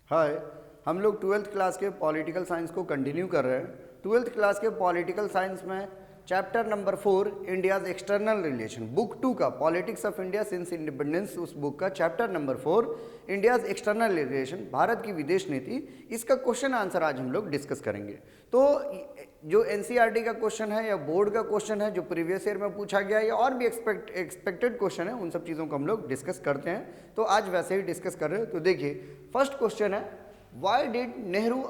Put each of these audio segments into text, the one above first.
हाय, हम लोग twelfth class के पॉलिटिकल साइंस को कंटिन्यू कर रहे हैं। ट्वेल्थ क्लास के पॉलिटिकल साइंस में chapter number 4 India's external relation, book 2 का politics of India since independence, उस बुक का chapter number 4 India's external relation, Bharat की विदेश नीति, इसका क्वेश्चन आंसर आज हम लोग डिस्कस करेंगे। तो जो एनसीईआरटी का क्वेश्चन है या बोर्ड का क्वेश्चन है जो प्रीवियस ईयर में पूछा गया या और भी एक्सपेक्टेड क्वेश्चन है, उन सब चीज़ों को हम लोग डिस्कस करते हैं। तो आज वैसे ही डिस्कस कर रहे हैं। तो देखिए, फर्स्ट क्वेश्चन है, why did Nehru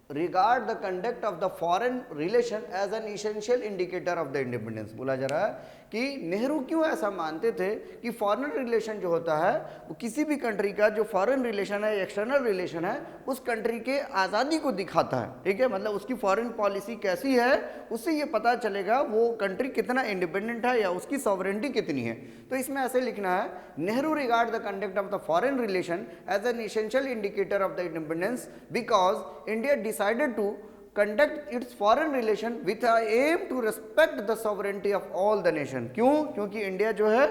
regard the conduct of the foreign relation as an essential indicator of the independence. बोला जा रहा है कि नेहरू क्यों ऐसा मानते थे कि फॉरेन रिलेशन जो होता है वो किसी भी कंट्री का जो फॉरेन रिलेशन है, एक्सटर्नल रिलेशन है, उस कंट्री के आज़ादी को दिखाता है। ठीक है, मतलब उसकी फॉरेन पॉलिसी कैसी है, उससे ये पता चलेगा वो कंट्री कितना इंडिपेंडेंट है या उसकी सॉवरेंटी कितनी है। तो इसमें ऐसे लिखना है, Nehru regard the conduct of the foreign relation as an essential indicator of the independence because India decided to conduct its foreign relation with a aim to respect the sovereignty of all the nation। क्यों? क्योंकि India जो है,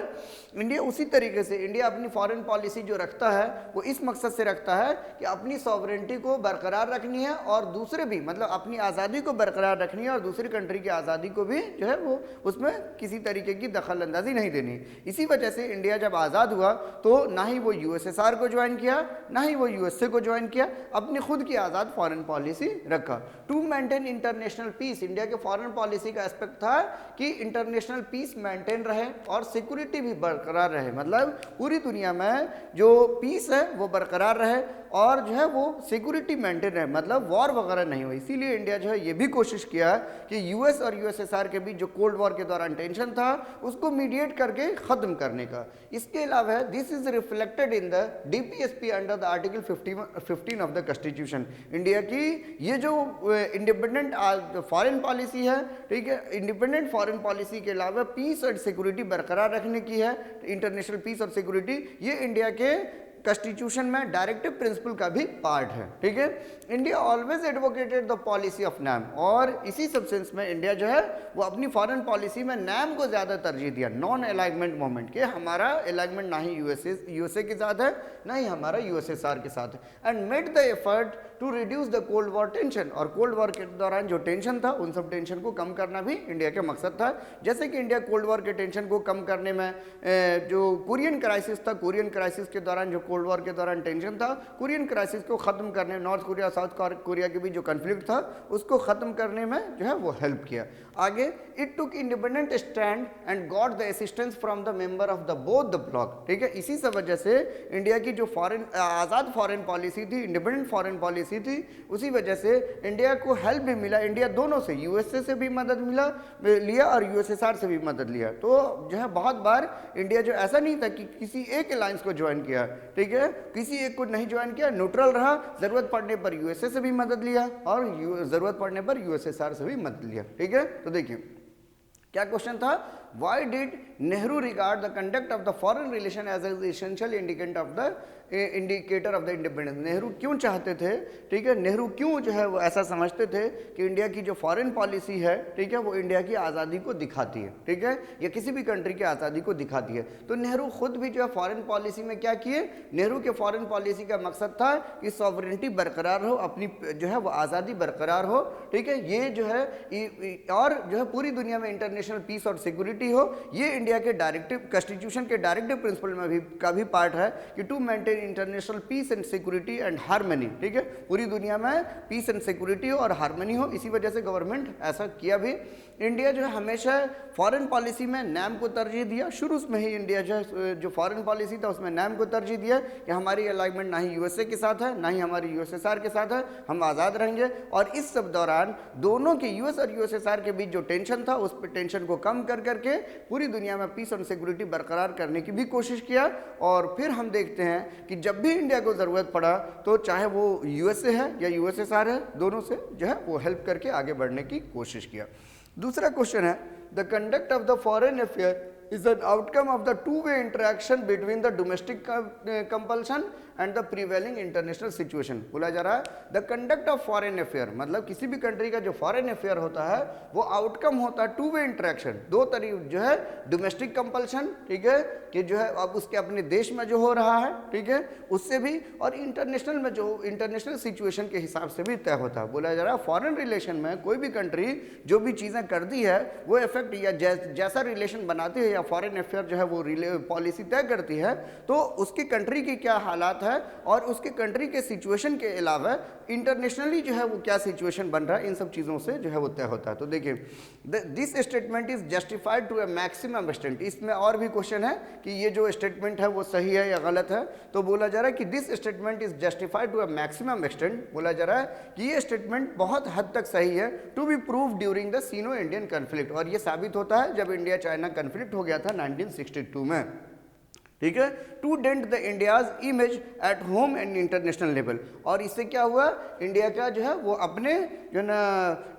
India उसी तरीके से India अपनी foreign policy जो रखता है वो इस मकसद से रखता है कि अपनी सॉवरेंटी को बरकरार रखनी है और दूसरे भी, मतलब अपनी आज़ादी को बरकरार रखनी है और दूसरी कंट्री की आज़ादी को भी जो है वो उसमें किसी तरीके की दखल अंदाजी नहीं देनी। इसी वजह से इंडिया जब आज़ाद हुआ तो ना ही वो यूएसएसआर को ज्वाइन किया, ना ही वो यूएसए को ज्वाइन किया, अपनी खुद की आज़ाद फॉरेन पॉलिसी रखा। To maintain international peace, India के फॉरेन पॉलिसी का एस्पेक्ट था कि इंटरनेशनल पीस मेंटेन रहे और सिक्योरिटी भी बरकरार रहे, मतलब पूरी दुनिया में जो पीस है वो बरकरार रहे और जो है वो सिक्योरिटी मेंटेन रहे, मतलब वॉर वगैरह नहीं हुई। इसीलिए इंडिया जो है ये भी कोशिश किया कि यूएस और यूएसएसआर के बीच जो कोल्ड वॉर के दौरान टेंशन था उसको मीडिएट करके ख़त्म करने का। इसके अलावा this is reflected in the DPSP under the article 15 of the constitution. India की ये जो इंडिपेंडेंट फॉरेन पॉलिसी है, ठीक है, इंडिपेंडेंट फॉरेन पॉलिसी के अलावा पीस और सिक्योरिटी बरकरार रखने की है, इंटरनेशनल पीस और सिक्योरिटी, ये इंडिया के कॉन्स्टिट्यूशन में डायरेक्टिव प्रिंसिपल का भी पार्ट है। ठीक है, India always advocated the policy of NAM, और इसी सबसेंस में इंडिया जो है वो अपनी फॉरेन पॉलिसी में नैम को ज़्यादा तरजीह दिया, नॉन अलाइनमेंट मूवमेंट के। हमारा अलाइनमेंट ना ही यूएसए के साथ है ना ही हमारा यूएसएसआर के साथ है। And made the effort to reduce the cold war tension, और कोल्ड वॉर के दौरान जो टेंशन था उन सब टेंशन को कम करना भी इंडिया का मकसद था। जैसे कि इंडिया कोल्ड वॉर के टेंशन को कम करने में जो कुरियन क्राइसिस था, कुरियन क्राइसिस के दौरान जो कोल्ड वॉर के दौरान टेंशन था, कुरियन क्राइसिस को ख़त्म करने, नॉर्थ कोरिया साउथ कोरिया के बीच जो कन्फ्लिक्ट था उसको ख़त्म करने में जो है वो हेल्प किया। आगे, it took independent stand and got the assistance from the member of the both the block. ठीक है, इसी सब वजह से इंडिया की जो फॉरेन आज़ाद फॉरेन पॉलिसी थी, इंडिपेंडेंट फॉरेन पॉलिसी थी, उसी वजह से इंडिया को हेल्प भी मिला। इंडिया दोनों से, यूएसए से भी मदद लिया और यूएसएसआर से भी मदद लिया। तो जो है बहुत बार इंडिया जो ऐसा नहीं था कि किसी एक अलायंस को ज्वाइन किया, ठीक है, किसी एक को नहीं ज्वाइन किया, न्यूट्रल रहा, ज़रूरत पड़ने पर यूएसए से भी मदद लिया और ज़रूरत पड़ने पर यूएसएसआर से भी मदद लिया। ठीक है, तो देखिए क्या क्वेश्चन था, why did Nehru regard the conduct of the foreign relation as an essential indicator of the independence. Nehru क्यों चाहते थे, ठीक है, नेहरू क्यों जो है वो ऐसा समझते थे कि इंडिया की जो फॉरेन पॉलिसी है, ठीक है, वो इंडिया की आज़ादी को दिखाती है, ठीक है, या किसी भी कंट्री की आज़ादी को दिखाती है। तो नेहरू खुद भी जो है फॉरेन पॉलिसी में क्या किए, नेहरू के फॉरेन पॉलिसी का मकसद था कि सॉवरेंटी बरकरार हो, अपनी जो है वो आज़ादी बरकरार हो, ठीक है, ये जो है और जो है पूरी दुनिया में इंटरनेशनल पीस और सिक्योरिटी हो। ये इंडिया के डायरेक्टिव कॉन्स्टिट्यूशन के डायरेक्टिव प्रिंसिपल में भी का भी पार्ट है कि to maintain international peace and security and harmony. ठीक है, पूरी दुनिया में पीस एंड सिक्योरिटी और हार्मनी हो, इसी वजह से गवर्नमेंट ऐसा किया भी। इंडिया जो है हमेशा फॉरेन पॉलिसी में नैम को तरजीह दिया, शुरू में ही इंडिया जो फॉरेन पॉलिसी था उसमें नैम को तरजीह दिया कि हमारी अलाइनमेंट ना ही यूएसए के साथ है ना ही हमारी यूएसएसआर के साथ है, हम आज़ाद रहेंगे। और इस सब दौरान दोनों के यूएस और यूएसएसआर के बीच जो टेंशन था उस पर टेंशन को कम कर करके पूरी दुनिया में पीस और सिक्योरिटी बरकरार करने की भी कोशिश किया। और फिर हम देखते हैं कि जब भी इंडिया को ज़रूरत पड़ा तो चाहे वो यूएसए है या यूएसएसआर है, दोनों से जो है वो हेल्प करके आगे बढ़ने की कोशिश किया। दूसरा क्वेश्चन है, the conduct of the foreign affair is an outcome of the two-way interaction between the domestic compulsion and the prevailing international situation. बोला जा रहा है the conduct of foreign affair, मतलब किसी भी कंट्री का जो फॉरेन अफेयर होता है वो आउटकम होता है टू वे इंटरेक्शन, दो तरीके जो है डोमेस्टिक कंपल्शन, ठीक है, कि जो है अब उसके अपने देश में जो हो रहा है, ठीक है, उससे भी, और इंटरनेशनल में जो इंटरनेशनल सिचुएशन के हिसाब से भी तय होता है। बोला जा रहा है फॉरेन रिलेशन में कोई भी कंट्री जो भी चीज़ें करती है वो इफेक्ट या जैसा रिलेशन बनाती है या फॉरेन अफेयर जो है वो पॉलिसी तय करती है, तो उसकी कंट्री की क्या हालात है और उसके कंट्री के सिचुएशन के अलावा इंटरनेशनली जो है वो क्या सिचुएशन बन रहा है, इन सब चीज़ों से जो है वो तय होता है। तो देखिए this statement is justified to a maximum extent, इसमें और भी क्वेश्चन है कि ये जो स्टेटमेंट है वो सही है या गलत है। तो बोला जा रहा है कि this statement is justified to a maximum extent, बोला जा रहा है कि ये स्टेटमेंट बहुत हद तक सही है to be prove during the Sino Indian conflict, और ये साबित होता है जब इंडिया चाइना कन्फ्लिक्ट हो गया था 1962 में, ठीक है, to dent the India's image at home and international level. और इससे क्या हुआ, इंडिया का जो है वो अपने जो ना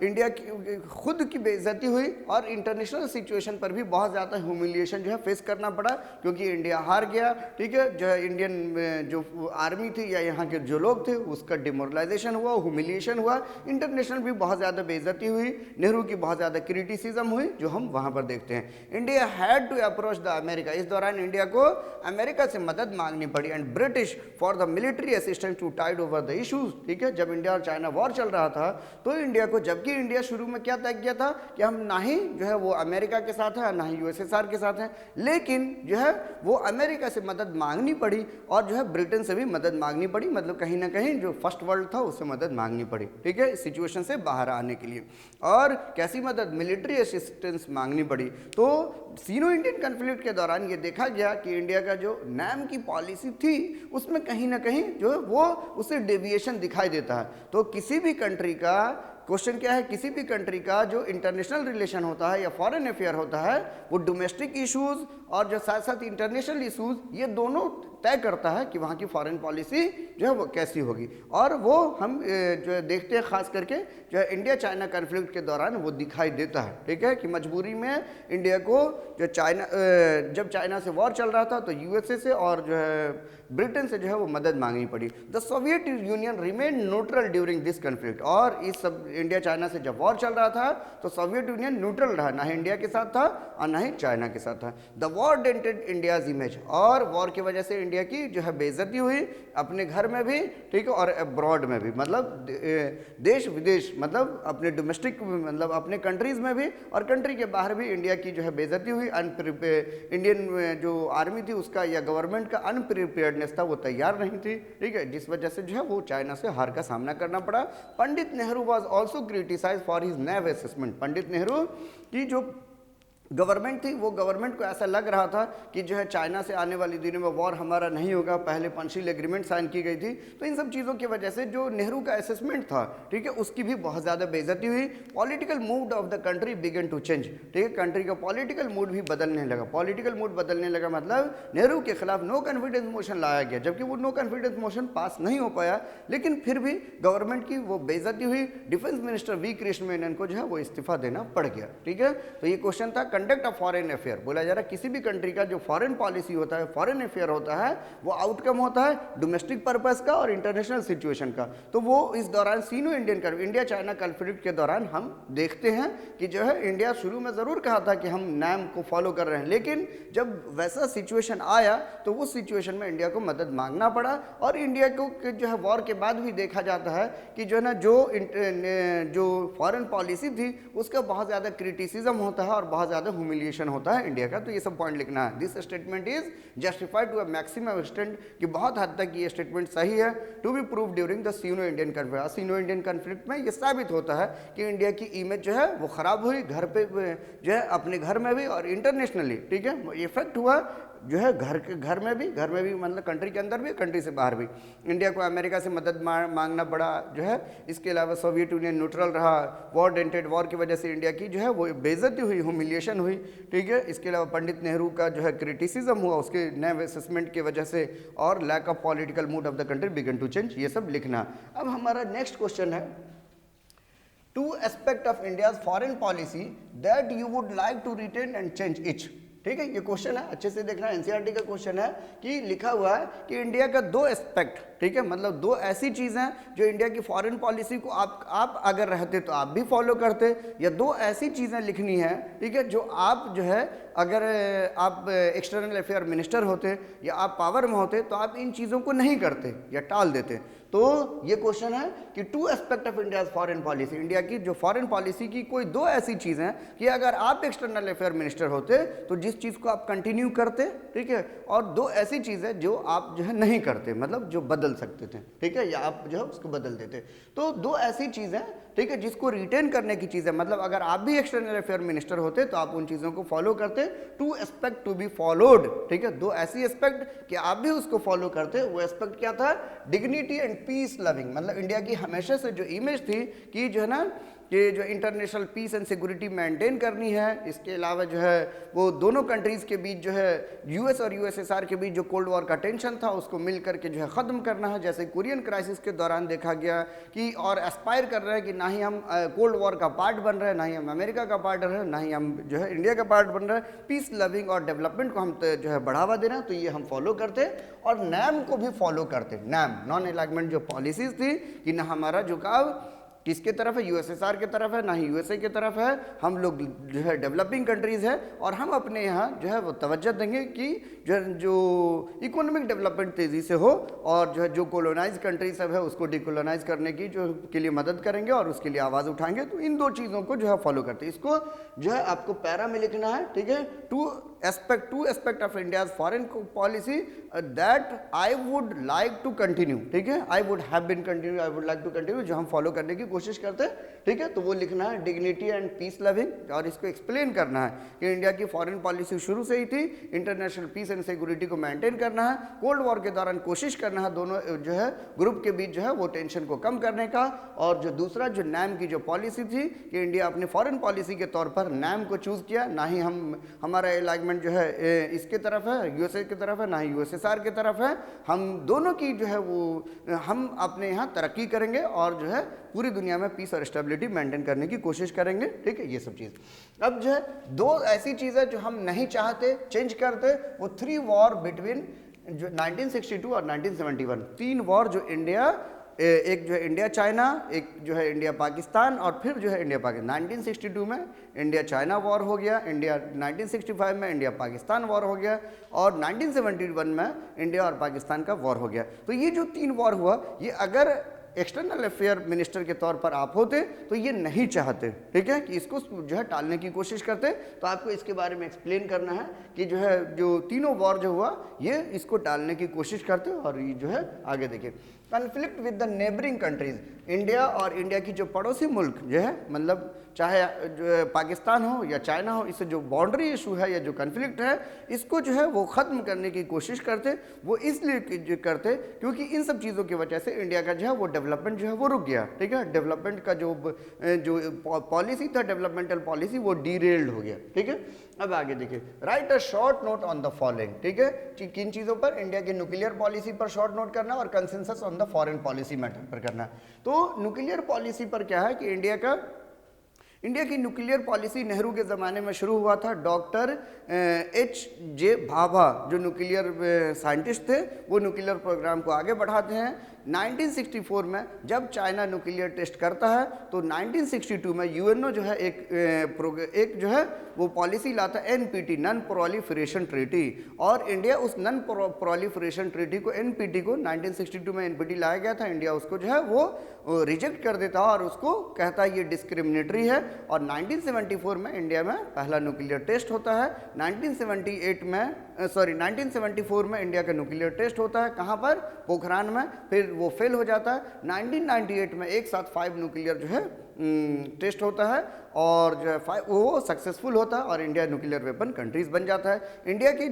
इंडिया की खुद की बेइज्जती हुई और इंटरनेशनल सिचुएशन पर भी बहुत ज़्यादा ह्यूमिलिएशन जो है फेस करना पड़ा, क्योंकि इंडिया हार गया, ठीक है, जो है इंडियन जो आर्मी थी या यहाँ के जो लोग थे उसका डिमोरलाइजेशन हुआ, ह्यूमिलिएशन हुआ, इंटरनेशनल भी बहुत ज़्यादा बेइज्जती हुई, नेहरू की बहुत ज़्यादा क्रिटिसिज्म हुई, जो हम वहाँ पर देखते हैं। India had to approach the America, इस दौरान इंडिया को अमेरिका से मदद मांगनी पड़ी, and British for the military assistance to tide over the issues, ठीक है, जब इंडिया और चाइना वॉर चल रहा था तो इंडिया को, जबकि इंडिया शुरू में क्या तय किया था कि हम ना ही जो है वो अमेरिका के साथ है ना ही यूएसएसआर के साथ हैं, लेकिन जो है वो अमेरिका से मदद मांगनी पड़ी और जो है ब्रिटेन से भी मदद मांगनी पड़ी, मतलब कहीं ना कहीं जो फर्स्ट वर्ल्ड था उससे मदद मांगनी पड़ी, ठीक है, सिचुएशन से बाहर आने के लिए। और कैसी मदद, मिलिट्री असिस्टेंस मांगनी पड़ी। तो सीनो इंडियन कन्फ्लिक्ट के दौरान ये देखा गया कि इंडिया का जो नैम की पॉलिसी थी उसमें कहीं ना कहीं जो है वो उसे डेविएशन दिखाई देता है। तो किसी भी कंट्री का क्वेश्चन क्या है, किसी भी कंट्री का जो इंटरनेशनल रिलेशन होता है या फॉरेन अफेयर होता है वो डोमेस्टिक इश्यूज और जो साथ साथ इंटरनेशनल इश्यूज, ये दोनों तय करता है कि वहाँ की फॉरेन पॉलिसी जो है वो कैसी होगी। और वो हम जो है देखते हैं खास करके जो है इंडिया चाइना कन्फ्लिक्ट के दौरान वो दिखाई देता है, ठीक है, कि मजबूरी में इंडिया को जो चाइना जब चाइना से वॉर चल रहा था तो यूएसए से और जो है ब्रिटेन से जो है वो मदद मांगनी पड़ी। The Soviet union remain neutral during this conflict, और इस सब इंडिया चाइना से जब वॉर चल रहा था तो सोवियत यूनियन न्यूट्रल रहा, ना ही इंडिया के साथ था और ना ही चाइना के साथ था। The war dented India's image, और वॉर की वजह से इंडिया की जो है बेइज्जती हुई अपने घर में भी, ठीक है, और अब्रॉड में भी, मतलब देश विदेश, मतलब अपने डोमेस्टिक मतलब अपने कंट्रीज में भी और कंट्री के बाहर भी इंडिया की जो है बेइज्जती हुई। इंडियन जो आर्मी थी उसका या गवर्नमेंट का अनप्रिपेयर्डनेस था, वो तैयार नहीं थी, ठीक है, जिस वजह से जो है वो चाइना से हार का सामना करना पड़ा। Pandit Nehru was also criticised for his naive assessment, Pandit Nehru की जो गवर्नमेंट थी वो गवर्नमेंट को ऐसा लग रहा था कि जो है चाइना से आने वाली दिनों में वॉर हमारा नहीं होगा, पहले पंचशील एग्रीमेंट साइन की गई थी, तो इन सब चीज़ों की वजह से जो नेहरू का असेसमेंट था, ठीक है, उसकी भी बहुत ज़्यादा बेइज्जती हुई। Political mood of the country began to change, ठीक है, कंट्री का पॉलिटिकल मूड भी बदलने लगा। पॉलिटिकल मूड बदलने लगा मतलब नेहरू के खिलाफ नो कॉन्फिडेंस मोशन लाया गया, जबकि वो नो कॉन्फिडेंस मोशन पास नहीं हो पाया, लेकिन फिर भी गवर्नमेंट की वो बेइज्जती हुई। Defence minister V Krishna Menon को जो है वो इस्तीफा देना पड़ गया, ठीक है। तो ये क्वेश्चन था कंडक्ट ऑफ फॉरेन अफेयर, बोला जा रहा है किसी भी कंट्री का जो फॉरेन पॉलिसी होता है, फॉरेन अफेयर होता है, वो आउटकम होता है डोमेस्टिक पर्पस का और इंटरनेशनल सिचुएशन का। तो वो इस दौरान सीनो इंडिया चाइना कॉन्फ्लिक्ट के दौरान हम देखते हैं कि जो है इंडिया शुरू में ज़रूर कहा था कि हम नैम को फॉलो कर रहे हैं, लेकिन जब वैसा सिचुएशन आया तो उस सिचुएशन में इंडिया को मदद मांगना पड़ा। और इंडिया को जो है वॉर के बाद भी देखा जाता है कि जो है ना जो फॉरेन पॉलिसी थी उसका बहुत ज़्यादा क्रिटिसिज्म होता है और बहुत ज़्यादा ह्यूमिलिएशन होता है इंडिया का। तो ये सब पॉइंट लिखना है। This statement is justified to a maximum extent, कि बहुत हद तक ये स्टेटमेंट सही है, to be prove during the Sino Indian conflict. Sino Indian conflict में ये साबित होता है कि इंडिया की इमेज जो है वो खराब हुई, घर पे जो है अपने घर में भी और इंटरनेशनली, ठीक है, इफेक्ट हुआ जो है घर में भी मतलब कंट्री के अंदर भी कंट्री से बाहर भी। इंडिया को अमेरिका से मदद मांगना पड़ा जो है। इसके अलावा सोवियत यूनियन न्यूट्रल रहा। वॉर डेंटेड, वॉर की वजह से इंडिया की जो है वो बेइज्जती हुई, ह्यूमिलिएशन हुई, ठीक है। इसके अलावा पंडित नेहरू का जो है क्रिटिसिज्म हुआ उसके नए असेसमेंट की वजह से, और lack of political mood of the country began to change, ये सब लिखना। अब हमारा नेक्स्ट क्वेश्चन है, two aspect of India's foreign policy that you would like to retain and change each. ठीक है, ये क्वेश्चन है, अच्छे से देखना, एनसीईआरटी का क्वेश्चन है कि लिखा हुआ है कि इंडिया का दो एस्पेक्ट, ठीक है, मतलब दो ऐसी चीज़ें हैं जो इंडिया की फॉरेन पॉलिसी को आप अगर रहते तो आप भी फॉलो करते, या दो ऐसी चीज़ें लिखनी है, ठीक है, जो आप जो है अगर आप एक्सटर्नल अफेयर मिनिस्टर होते या आप पावर में होते तो आप इन चीज़ों को नहीं करते या टाल देते। तो ये क्वेश्चन है कि to aspect of India's foreign policy, India की जो फॉरेन पॉलिसी की कोई दो ऐसी चीज़ें हैं कि अगर आप एक्सटर्नल अफेयर मिनिस्टर होते तो जिस चीज़ को आप कंटिन्यू करते, ठीक है, और दो ऐसी चीज़ें जो आप जो है नहीं करते, मतलब जो बदल सकते थे, ठीक है, या आप जो है उसको बदल देते। तो दो ऐसी चीज़ें, ठीक है, जिसको रिटेन करने की चीज़ें, मतलब अगर आप भी एक्सटर्नल अफेयर मिनिस्टर होते तो आप उन चीज़ों को फॉलो करते, two aspect to be followed, ठीक है, दो ऐसी एस्पेक्ट कि आप भी उसको फॉलो करते। वो एस्पेक्ट क्या था? डिग्निटी एंड पीस लविंग, मतलब इंडिया की हमेशा से जो इमेज थी कि जो है ना कि जो international peace and security maintain करनी है, इसके अलावा जो है वो दोनों कंट्रीज़ के बीच जो है यूएस और यूएसएसआर के बीच जो कोल्ड वॉर का टेंशन था उसको मिल करके जो है ख़त्म करना है, जैसे कोरियन क्राइसिस के दौरान देखा गया कि, और एस्पायर कर रहे हैं कि ना ही हम कोल्ड वॉर का पार्ट बन रहे हैं, ना ही हम अमेरिका का पार्ट बन रहे हैं, ना ही हम जो है इंडिया का पार्ट बन रहे हैं। पीस लविंग और डेवलपमेंट को हम जो है बढ़ावा दे रहे हैं, तो ये हम फॉलो करते और नैम को भी फॉलो करते। नैम नॉन अलाइनमेंट जो पॉलिसीज़ थी कि ना हमारा झुकाव किसके तरफ है, यूएसएसआर की तरफ है, ना ही यूएसए की तरफ है, हम लोग जो है डेवलपिंग कंट्रीज़ है और हम अपने यहाँ जो है वो तवज्जो देंगे कि जो इकोनॉमिक डेवलपमेंट तेज़ी से हो और जो है जो कोलोनाइज कंट्री सब है उसको डिकोलोनाइज करने की जो के लिए मदद करेंगे और उसके लिए आवाज़ उठाएंगे। तो इन दो चीज़ों को जो है फॉलो करते हैं। इसको जो है आपको पैरा में लिखना है, ठीक है, two aspect of India's foreign policy that I would like to continue, ठीक है, I would have been continue, I would like to continue, जो हम फॉलो करने की कोशिश करते हैं, ठीक है। तो वो लिखना है डिग्निटी एंड पीस लविंग, और इसको एक्सप्लेन करना है कि इंडिया की फॉरेन पॉलिसी शुरू से ही थी इंटरनेशनल पीस एंड सिक्योरिटी को मेंटेन करना है, कोल्ड वॉर के दौरान कोशिश करना है दोनों जो है ग्रुप के बीच जो है वो टेंशन को कम करने का, और जो दूसरा जो नैम की जो पॉलिसी थी कि इंडिया अपनी फॉरेन पॉलिसी के तौर पर नैम को चूज़ किया, ना ही हमारा अलाइनमेंट जो है इसके तरफ है यूएसए की तरफ है, ना ही यूएसएसआर की तरफ है, हम दोनों की जो है वो हम अपने यहाँ तरक्की करेंगे और जो है पूरी दुनिया में पीस और स्टेबिलिटी मेंटेन करने की कोशिश करेंगे, ठीक है, ये सब चीज़। अब जो है दो ऐसी चीज़ें जो हम नहीं चाहते चेंज करते, वो 3 वॉर बिटवीन जो 1962 और 1971, 3 वॉर जो इंडिया, एक जो है इंडिया चाइना, एक जो है इंडिया पाकिस्तान, और फिर जो है इंडिया पाकिस्तान। 1962 में इंडिया चाइना वॉर हो गया, 1965 में इंडिया पाकिस्तान वॉर हो गया, और 1971 में इंडिया और पाकिस्तान का वॉर हो गया। तो ये जो 3 वॉर हुआ, ये अगर एक्सटर्नल अफेयर मिनिस्टर के तौर पर आप होते तो ये नहीं चाहते, ठीक है, कि इसको जो है टालने की कोशिश करते। तो आपको इसके बारे में एक्सप्लेन करना है कि जो है जो तीनों वॉर जो हुआ ये इसको टालने की कोशिश करते, और ये जो है आगे देखिए conflict with the neighbouring countries, India और इंडिया की जो पड़ोसी मुल्क जो है, मतलब चाहे जो पाकिस्तान हो या चाइना हो, इससे जो बाउंड्री इशू है या जो कन्फ्लिक्ट है इसको जो है वो ख़त्म करने की कोशिश करते। वो इसलिए करते क्योंकि इन सब चीज़ों की वजह से इंडिया का जो है वो डेवलपमेंट जो है वो रुक गया, ठीक है, डेवलपमेंट का जो पॉलिसी था, डेवलपमेंटल पॉलिसी, वो डीरेल्ड हो गया, ठीक है। अब आगे देखिए, right a short note on the following, ठीक है, किन चीज़ों पर, इंडिया की न्यूक्लियर पॉलिसी पर शॉर्ट नोट करना और consensus on the foreign policy matter पर करना। तो न्यूक्लियर पॉलिसी पर क्या है कि इंडिया की न्यूक्लियर पॉलिसी नेहरू के ज़माने में शुरू हुआ था। Doctor H.J. भाभा जो न्यूक्लियर साइंटिस्ट थे वो न्यूक्लियर प्रोग्राम को आगे बढ़ाते हैं। 1964 में जब चाइना न्यूक्लियर टेस्ट करता है तो 1962 में यूएनओ जो है एक जो है वो पॉलिसी लाता है NPT, नन प्रोलिफरेशन ट्रीटी, और इंडिया उस नन प्रोलिफरेशन ट्रीटी को NPT को 1962 में NPT लाया गया था, इंडिया उसको जो है वो रिजेक्ट कर देता है और उसको कहता है ये डिस्क्रिमिनेटरी है। और 1974 में इंडिया में पहला न्यूक्लियर टेस्ट होता है। 1974 में इंडिया का न्यूक्लियर टेस्ट होता है, कहाँ पर, पोखरान में, फिर वो फेल हो जाता है। 1998 में एक साथ 5 न्यूक्लियर जो है टेस्ट होता है और जो है वो सक्सेसफुल होता है और इंडिया न्यूक्लियर वेपन कंट्रीज बन जाता है। इंडिया का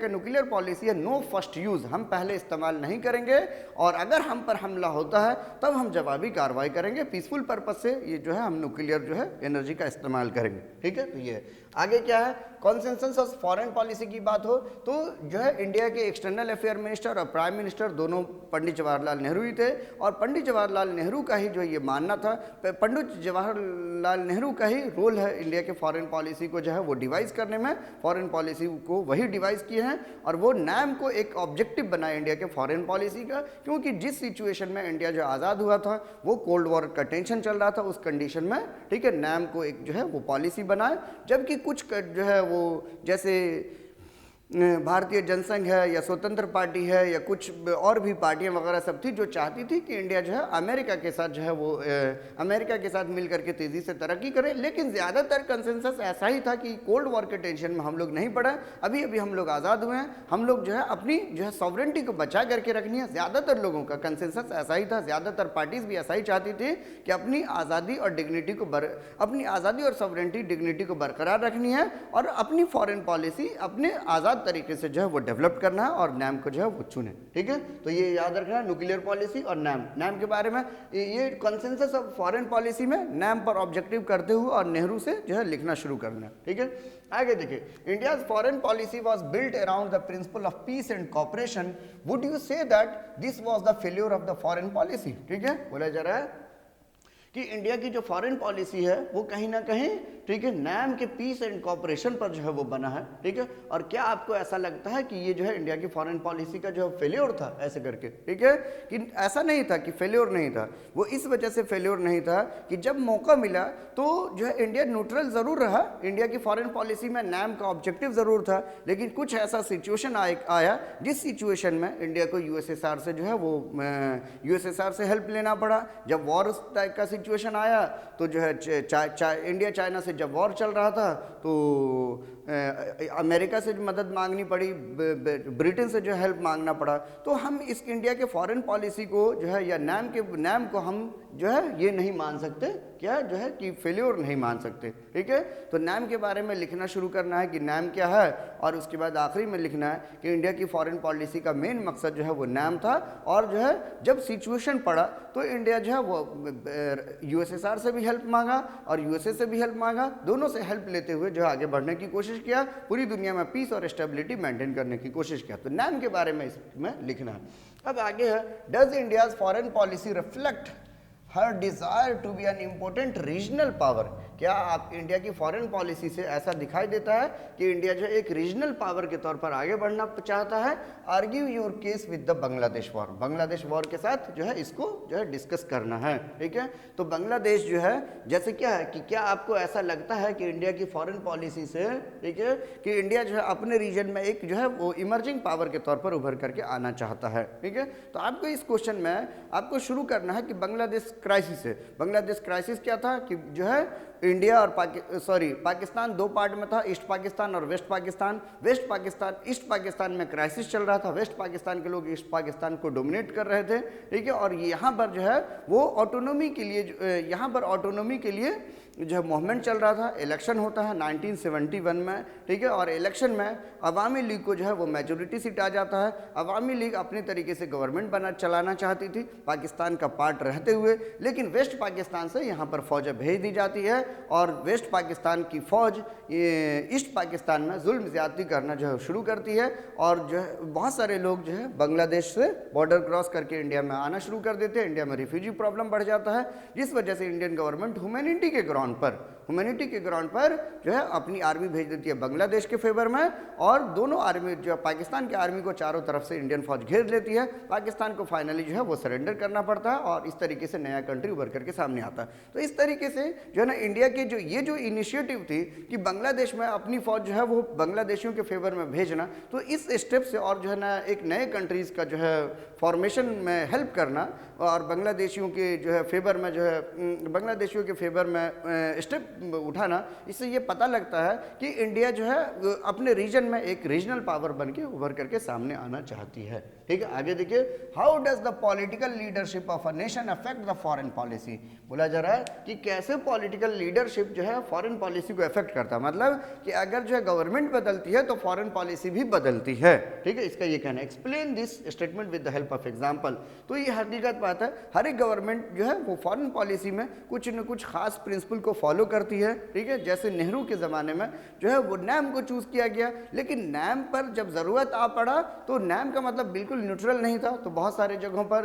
न्यूक्लियर पॉलिसी है नो फर्स्ट यूज़, हम पहले इस्तेमाल नहीं करेंगे और अगर हम पर हमला होता है तब हम जवाबी कार्रवाई करेंगे, पीसफुल पर्पस से ये जो है हम न्यूक्लियर जो है एनर्जी का इस्तेमाल करेंगे, ठीक है। तो ये आगे क्या है, कॉन्सेंसस ऑफ फॉरेन पॉलिसी की बात हो तो जो है इंडिया के एक्सटर्नल अफेयर मिनिस्टर और प्राइम मिनिस्टर दोनों पंडित जवाहरलाल नेहरू ही थे, और पंडित जवाहरलाल नेहरू का ही जो ये मानना था, पंडित जवाहरलाल नेहरू का ही रोल है इंडिया के फॉरेन पॉलिसी को जो है वो डिवाइस करने में, फॉरेन पॉलिसी को वही डिवाइस किए हैं, और वो नैम को एक ऑब्जेक्टिव बनाया इंडिया के फॉरेन पॉलिसी का, क्योंकि जिस सिचुएशन में इंडिया जो आज़ाद हुआ था वो कोल्ड वॉर का टेंशन चल रहा था, उस कंडीशन में ठीक है नैम को एक जो है वो पॉलिसी बनाए, जबकि कुछ जो है वो जैसे भारतीय जनसंघ है या स्वतंत्र पार्टी है या कुछ और भी पार्टियां वगैरह सब थी जो चाहती थी कि इंडिया जो है अमेरिका के साथ जो है वो अमेरिका के साथ मिल करके तेज़ी से तरक्की करे, लेकिन ज़्यादातर कंसेंसस ऐसा ही था कि कोल्ड वॉर के टेंशन में हम लोग नहीं पड़े, अभी अभी हम लोग आज़ाद हुए हैं, हम लोग जो है अपनी जो है सॉवरेंटी को बचा करके रखनी है। ज़्यादातर लोगों का कंसेंसस ऐसा ही था, ज़्यादातर पार्टीज़ भी ऐसा ही चाहती थी कि अपनी आज़ादी और डिग्निटी को अपनी आज़ादी और सॉवरेंटी डिग्निटी को बरकरार रखनी है, और अपनी फॉरेन पॉलिसी अपने आज़ाद तरीके से जो है वो डेवलप करना है और नैम को जो है वो चुने। ठीक है, तो ये याद रखना है, न्यूक्लियर पॉलिसी और नैम के बारे में ये कंसेंसस ऑफ फॉरेन पॉलिसी में नैम पर ऑब्जेक्टिव करते हुए और नेहरू से जो है लिखना शुरू करना है। ठीक है, आगे देखिए, India's foreign policy was built around the principle of peace and cooperation, would you say that this was the failure of the foreign policy? ठीक है, बोला जा रहा है कि इंडिया की जो फॉरेन पॉलिसी है वो कहीं ना कहीं ठीक है नैम के पीस एंड कॉपरेशन पर जो है वो बना है। ठीक है, और क्या आपको ऐसा लगता है कि ये जो है इंडिया की फॉरेन पॉलिसी का जो है फेल्योर था ऐसे करके? ठीक है, कि ऐसा नहीं था कि फेल्योर नहीं था, वो इस वजह से फेल्योर नहीं था कि जब मौका मिला तो जो है इंडिया न्यूट्रल ज़रूर रहा, इंडिया की फॉरेन पॉलिसी में नैम का ऑब्जेक्टिव ज़रूर था, लेकिन कुछ ऐसा सिचुएशन आया जिस सिचुएशन में इंडिया को यूएसएसआर से जो है वो यूएसएसआर से हेल्प लेना पड़ा। जब वॉर टाइप का सिचुएशन आया तो जो है इंडिया चाइना से जब वॉर चल रहा था तो अमेरिका से मदद मांगनी पड़ी, ब्रिटेन से जो हेल्प मांगना पड़ा। तो हम इस इंडिया के फॉरेन पॉलिसी को जो है या नैम को हम जो है ये नहीं मान सकते, क्या जो है कि फेल्योर नहीं मान सकते। ठीक है, तो नैम के बारे में लिखना शुरू करना है कि नैम क्या है, और उसके बाद आखिरी में लिखना है कि इंडिया की फॉरेन पॉलिसी का मेन मकसद जो है वो नैम था, और जो है जब सिचुएशन पड़ा तो इंडिया जो है वो यूएसएसआर से भी हेल्प मांगा और यूएसए से भी हेल्प मांगा, दोनों से हेल्प लेते हुए जो आगे बढ़ने की कोशिश किया, पूरी दुनिया में पीस और स्टेबिलिटी मेंटेन करने की कोशिश किया। तो नैम के बारे में इसमें लिखना है। अब आगे है, does India's foreign policy reflect her desire to be an important regional power? क्या आप इंडिया की फॉरेन पॉलिसी से ऐसा दिखाई देता है कि इंडिया जो एक रीजनल पावर के तौर पर आगे बढ़ना चाहता है? Argue your case with the Bangladesh war, Bangladesh war के साथ जो है इसको जो है डिस्कस करना है। ठीक है, तो बांग्लादेश जो है जैसे क्या है कि क्या आपको ऐसा लगता है कि इंडिया की फॉरेन पॉलिसी से ठीक है कि इंडिया जो है अपने रीजन में एक जो है वो इमर्जिंग पावर के तौर पर उभर करके आना चाहता है? ठीक है, तो आपको इस क्वेश्चन में आपको शुरू करना है कि बांग्लादेश क्राइसिस है। बांग्लादेश क्राइसिस क्या था कि जो है इंडिया और पाकिस्तान दो पार्ट में था, ईस्ट पाकिस्तान और वेस्ट पाकिस्तान। ईस्ट पाकिस्तान में क्राइसिस चल रहा था, वेस्ट पाकिस्तान के लोग ईस्ट पाकिस्तान को डोमिनेट कर रहे थे। ठीक है, और यहाँ पर जो है वो ऑटोनॉमी के लिए जो है मूवमेंट चल रहा था। इलेक्शन होता है 1971 में। ठीक है, और इलेक्शन में अवामी लीग को जो है वो मेजोरिटी सीट आ जाता है। अवामी लीग अपने तरीके से गवर्नमेंट चलाना चाहती थी पाकिस्तान का पार्ट रहते हुए, लेकिन वेस्ट पाकिस्तान से यहाँ पर फौजें भेज दी जाती है और वेस्ट पाकिस्तान की फौज ईस्ट पाकिस्तान में जुल्म ज़्यादती करना जो है शुरू करती है, और जो है बहुत सारे लोग जो है बांग्लादेश से बॉर्डर क्रॉस करके इंडिया में आना शुरू कर देते हैं। इंडिया में रिफ्यूजी प्रॉब्लम बढ़ जाता है, जिस वजह से इंडियन गवर्नमेंट ह्यूमैनिटी के ग्राउंड पर जो है अपनी आर्मी भेज देती है बांग्लादेश के फेवर में, और दोनों आर्मी जो पाकिस्तान की आर्मी को चारों तरफ से इंडियन फौज घेर लेती है। पाकिस्तान को फाइनली जो है वो सरेंडर करना पड़ता है, और इस तरीके से नया कंट्री उभर करके सामने आता है। तो इस तरीके से जो है ना इंडिया की जो इनिशिएटिव थी कि बांग्लादेश में अपनी फौज जो है वो बांग्लादेशियों के फेवर में भेजना, तो इस स्टेप से और जो है ना एक नए कंट्रीज का जो है फॉर्मेशन में हेल्प करना, और बांग्लादेशियों के जो है फेवर में जो है बांग्लादेशियों के फेवर में स्टेप उठाना, इससे ये पता लगता है कि इंडिया जो है अपने रीजन में एक रीजनल पावर बन के उभर करके सामने आना चाहती है। ठीक है, आगे देखिए, how does the political leadership of a nation affect the foreign policy? बोला जा रहा है कि कैसे पॉलिटिकल लीडरशिप जो है फॉरेन पॉलिसी को इफेक्ट करता है, मतलब कि अगर जो है गवर्नमेंट बदलती है तो फॉरेन पॉलिसी भी बदलती है, ठीक है, इसका ये कहना है। Explain this statement with the help of example. तो ये हकीकत बात है, हर एक गवर्नमेंट जो है वो फॉरेन पॉलिसी में कुछ न कुछ खास प्रिंसिपल को फॉलो करती है, ठीक है। जैसे नेहरू के ज़माने में जो है वो नैम को चूज़ किया गया, लेकिन नैम पर जब ज़रूरत आ पड़ा तो नैम का मतलब बिल्कुल न्यूट्रल नहीं था, तो बहुत सारे जगहों पर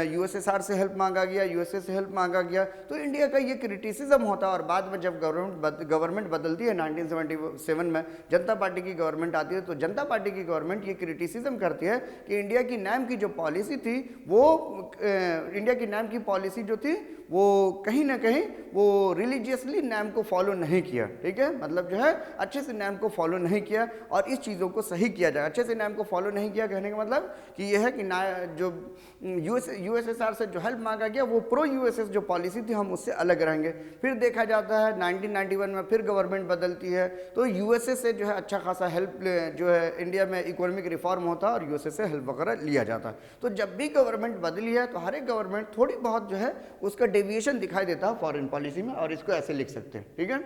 यूएसएसआर से हेल्प मांगा गया, यूएसए से हेल्प मांगा गया, तो इंडिया का ये क्रिटिसिज्म होता है। और बाद में जब गवर्नमेंट बदलती है 1977 में, जनता पार्टी की गवर्नमेंट आती है, तो जनता पार्टी की गवर्नमेंट ये क्रिटिसिज्म करती है कि इंडिया की नैम की जो पॉलिसी थी वो इंडिया की नैम की पॉलिसी जो थी वो कहीं ना कहीं वो रिलीजियसली नैम को फॉलो नहीं किया, ठीक है, मतलब जो है अच्छे से नैम को फॉलो नहीं किया और इस चीज़ों को सही किया जाए। अच्छे से नैम को फॉलो नहीं किया कहने का मतलब कि ये है कि ना जो यूएसएसआर से जो हेल्प मांगा गया वो प्रो यूएसएस जो पॉलिसी थी हम उससे अलग रहेंगे। फिर देखा जाता है 1991 में फिर गवर्नमेंट बदलती है, तो यूएसए से जो है अच्छा खासा हेल्प जो है इंडिया में इकोनॉमिक रिफॉर्म होता है और यूएसए से हेल्प वगैरह लिया जाता है। तो जब भी गवर्नमेंट बदली है तो हर एक गवर्नमेंट थोड़ी बहुत जो है उसका डेविएशन दिखाई देता है फॉरेन पॉलिसी में, और इसको ऐसे लिख सकते हैं, ठीक है।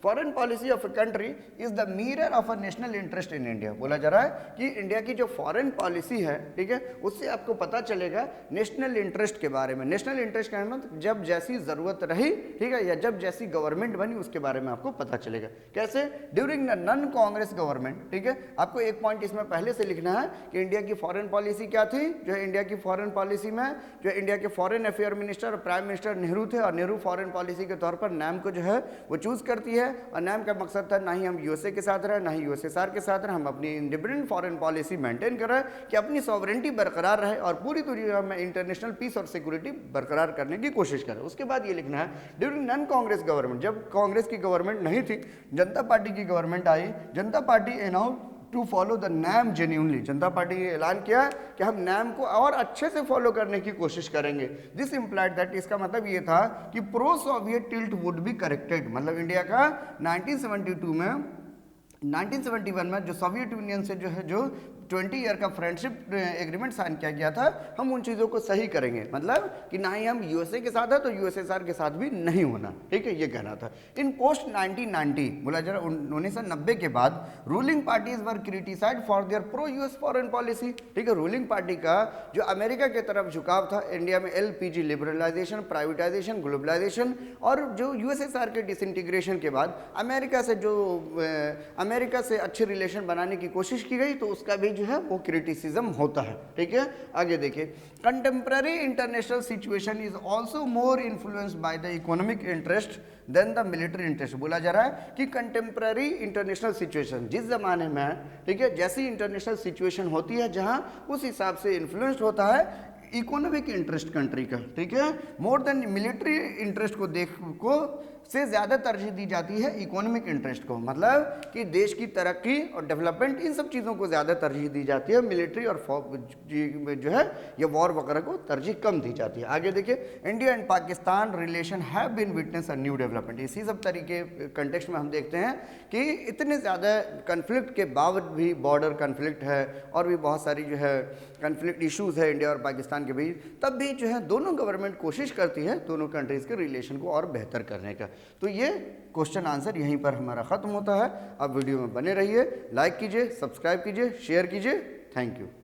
Foreign policy of a country is the mirror of a national interest in India. बोला जा रहा है कि इंडिया की जो फॉरेन पॉलिसी है, ठीक है, उससे आपको पता चलेगा नेशनल इंटरेस्ट के बारे में। नेशनल इंटरेस्ट का मतलब जब जैसी जरूरत रही, ठीक है, या जब जैसी गवर्नमेंट बनी उसके बारे में आपको पता चलेगा। कैसे? During the non Congress government, ठीक है, आपको एक पॉइंट इसमें पहले से लिखना है कि इंडिया की फॉरेन पॉलिसी क्या थी। जो है इंडिया की फॉरेन पॉलिसी में जो इंडिया के फॉरेन अफेयर मिनिस्टर और प्राइम मिनिस्टर नेहरू थे, और नेहरू फॉरेन पॉलिसी के तौर पर नैम को जो है वो चूज करती है। और नैम का मकसद था ना ही हम यूएसए के साथ रहे, ना ही यूएसएसआर के साथ रहे, हम अपनी इंडिपेंडेंट फॉरेन पॉलिसी मेंटेन कर रहे हैं कि अपनी सॉवरेंटी बरकरार रहे और पूरी दुनिया में इंटरनेशनल पीस और सिक्योरिटी बरकरार करने की कोशिश करें। उसके बाद ये लिखना है ड्यूरिंग नॉन कांग्रेस गवर्नमेंट, जब कांग्रेस की गवर्नमेंट नहीं थी, जनता पार्टी की गवर्नमेंट आई, Janata party announce to follow the NAM genuinely. Janata party ने ऐलान किया कि हम नैम को और अच्छे से फॉलो करने की कोशिश करेंगे। दिस इम्प्लाइड दैट, इसका मतलब ये था कि pro Soviet tilt would be corrected, मतलब इंडिया का 1971 में जो सोवियत यूनियन से जो है जो 20 ईयर का फ्रेंडशिप एग्रीमेंट साइन किया गया था, हम उन चीज़ों को सही करेंगे, मतलब कि ना ही हम यूएसए के साथ है तो यूएसएसआर के साथ भी नहीं होना, ठीक है, ये कहना था। इन पोस्ट 1990, बोला जरा 1990 के बाद ruling parties were criticised for their pro US foreign policy, ठीक है। रूलिंग पार्टी का जो अमेरिका के तरफ झुकाव था इंडिया में, एलपीजी लिबरलाइजेशन, प्राइवेटाइजेशन, ग्लोबलाइजेशन, और जो यूएसएसआर के डिसइंटीग्रेशन के बाद अमेरिका से अच्छे रिलेशन बनाने की कोशिश की गई, तो उसका भी जो है वो क्रिटिसिज्म होता है, ठीक है। आगे देखिए, contemporary international situation is also more influenced by the economic interest than the military interest. बोला जा रहा है कि कंटेम्पररी इंटरनेशनल सिचुएशन जिस जमाने में है, ठीक है, जैसी इंटरनेशनल सिचुएशन होती है जहां उस हिसाब से इन्फ्लुएंस्ड होता है इकोनॉमिक इंटरेस्ट कंट्री का, ठीक है, मोर देन मिलिट्री इंटरेस्ट को से ज़्यादा तरजीह दी जाती है इकोनॉमिक इंटरेस्ट को, मतलब कि देश की तरक्की और डेवलपमेंट इन सब चीज़ों को ज़्यादा तरजीह दी जाती है, मिलिट्री और जो है ये वॉर वगैरह को तरजीह कम दी जाती है। आगे देखिए, India and Pakistan relation have been witness a new development. इसी सब तरीके कंटेक्स्ट में हम देखते हैं कि इतने ज़्यादा कन्फ्लिक्ट के बावजूद भी, बॉर्डर कन्फ्लिक्ट है और भी बहुत सारी जो है कन्फ्लिक्ट इशूज़ है इंडिया और पाकिस्तान के बीच, तब भी जो है दोनों गवर्नमेंट कोशिश करती है दोनों कंट्रीज़ के रिलेशन को और बेहतर करने का। तो ये क्वेश्चन आंसर यहीं पर हमारा ख़त्म होता है। अब वीडियो में बने रहिए, लाइक कीजिए, सब्सक्राइब कीजिए, शेयर कीजिए। Thank you.